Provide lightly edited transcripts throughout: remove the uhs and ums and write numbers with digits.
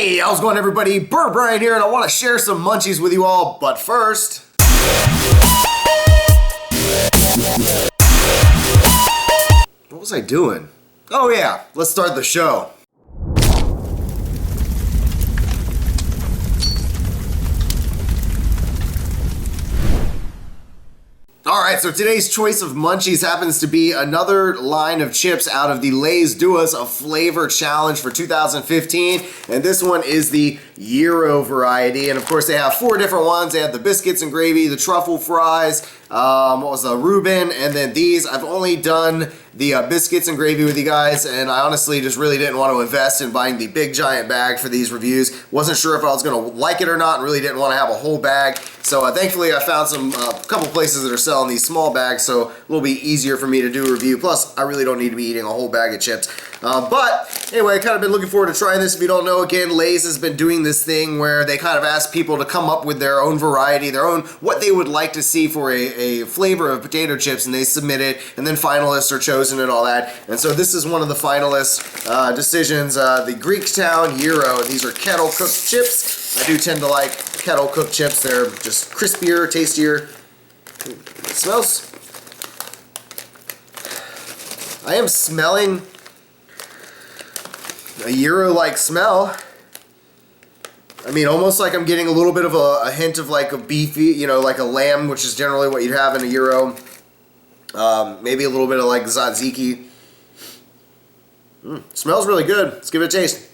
Hey, how's it going, everybody? BurntBrian here, and I want to share some munchies with you all, but first... What was I doing? Oh yeah, let's start the show. Alright, so today's choice of munchies happens to be another line of chips out of the Lay's Do Us a Flavor Challenge for 2015, and this one is the Gyro variety, and of course they have 4 different ones. They have the biscuits and gravy, the truffle fries, what was the Reuben, and then these. I've only done the biscuits and gravy with you guys, and I honestly just really didn't want to invest in buying the big giant bag for these reviews. Wasn't sure if I was going to like it or not, and really didn't want to have a whole bag. So thankfully I found some couple places that are selling these small bags, so a little bit easier for me to do a review. Plus, I really don't need to be eating a whole bag of chips. But anyway, I kind of been looking forward to trying this. If you don't know, again, Lay's has been doing this thing where they kind of ask people to come up with their own variety, their own, what they would like to see for a flavor of potato chips, and they submit it, and then finalists are chosen and all that. And so this is one of the finalist decisions, the Greektown Gyro. These are kettle cooked chips. I do tend to like kettle cooked chips. They're just crispier, tastier. It smells. I am smelling a Gyro-like smell. I mean, almost like I'm getting a little bit of a hint of like a beefy, you know, like a lamb, which is generally what you'd have in a Gyro. Maybe a little bit of like tzatziki. Smells really good. Let's give it a taste.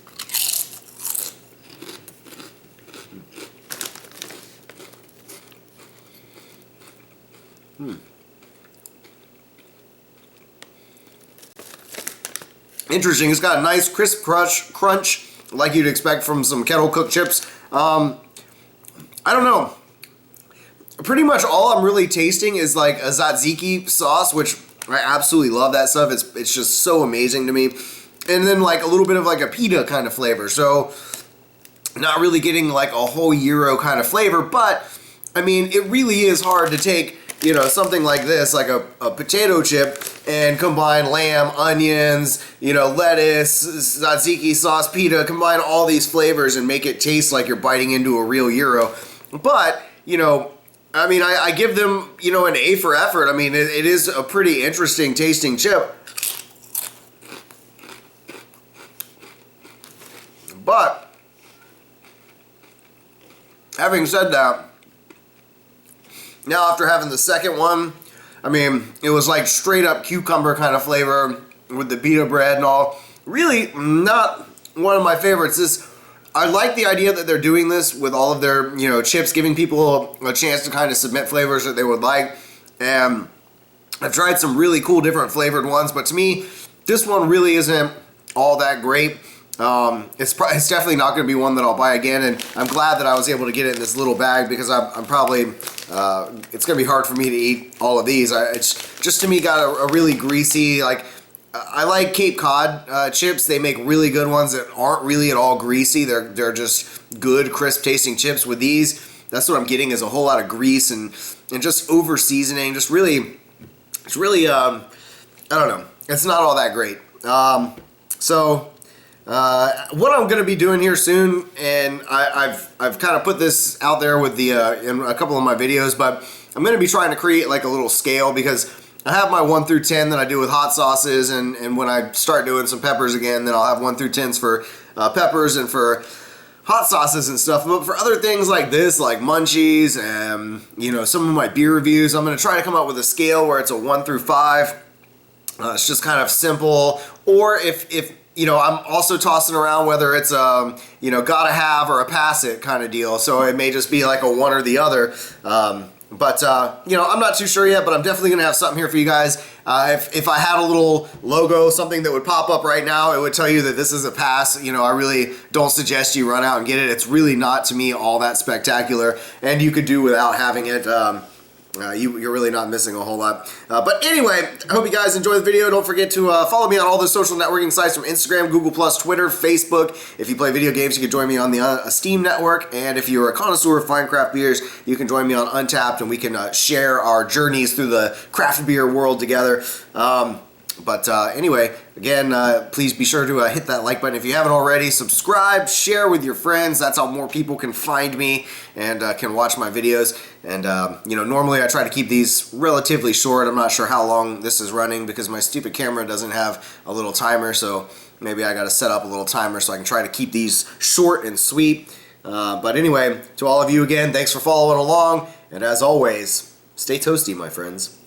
Interesting. It's got a nice crisp crunch like you'd expect from some kettle cooked chips. I don't know. Pretty much all I'm really tasting is like a tzatziki sauce, which I absolutely love that stuff. It's just so amazing to me. And then like a little bit of like a pita kind of flavor. So not really getting like a whole Gyro kind of flavor, but I mean, it really is hard to take, you know, something like this, like a potato chip, and combine lamb, onions, you know, lettuce, tzatziki sauce, pita, combine all these flavors and make it taste like you're biting into a real Gyro. But, you know, I mean, I give them, you know, an A for effort. I mean, it is a pretty interesting tasting chip. But, having said that, now after having the second one, I mean, it was like straight up cucumber kind of flavor with the pita bread and all. Really not one of my favorites. I like the idea that they're doing this with all of their, you know, chips, giving people a chance to kind of submit flavors that they would like. And I've tried some really cool different flavored ones, but to me, this one really isn't all that great. It's definitely not going to be one that I'll buy again, and I'm glad that I was able to get it in this little bag, because I'm probably, it's going to be hard for me to eat all of these. It's just, to me, got a really greasy, like, I like Cape Cod chips. They make really good ones that aren't really at all greasy. They're just good, crisp tasting chips. With these, that's what I'm getting, is a whole lot of grease and just over seasoning. Just really, it's really, I don't know. It's not all that great. What I'm going to be doing here soon, and I've kind of put this out there with the in a couple of my videos, but I'm going to be trying to create like a little scale, because I have my 1 through 10 that I do with hot sauces, and when I start doing some peppers again, then I'll have 1 through 10s for peppers and for hot sauces and stuff. But for other things like this, like MuNcHiEs and, you know, some of my beer reviews, I'm going to try to come up with a scale where it's a 1 through 5. It's just kind of simple. Or if you know, I'm also tossing around whether it's you know, gotta have or a pass it kind of deal. So it may just be like a one or the other. You know, I'm not too sure yet, but I'm definitely gonna have something here for you guys. If I had a little logo, something that would pop up right now, it would tell you that this is a pass. You know, I really don't suggest you run out and get it. It's really not, to me, all that spectacular, and you could do without having it. You're really not missing a whole lot. But anyway, I hope you guys enjoyed the video. Don't forget to follow me on all the social networking sites from Instagram, Google+, Twitter, Facebook. If you play video games, you can join me on the Steam network. And if you're a connoisseur of fine craft beers, you can join me on UNTAPPED, and we can share our journeys through the craft beer world together. But anyway, again, please be sure to hit that like button if you haven't already. Subscribe, share with your friends. That's how more people can find me and can watch my videos. And, you know, normally I try to keep these relatively short. I'm not sure how long this is running because my stupid camera doesn't have a little timer. So maybe I got to set up a little timer so I can try to keep these short and sweet. But anyway, to all of you again, thanks for following along. And as always, stay toasty, my friends.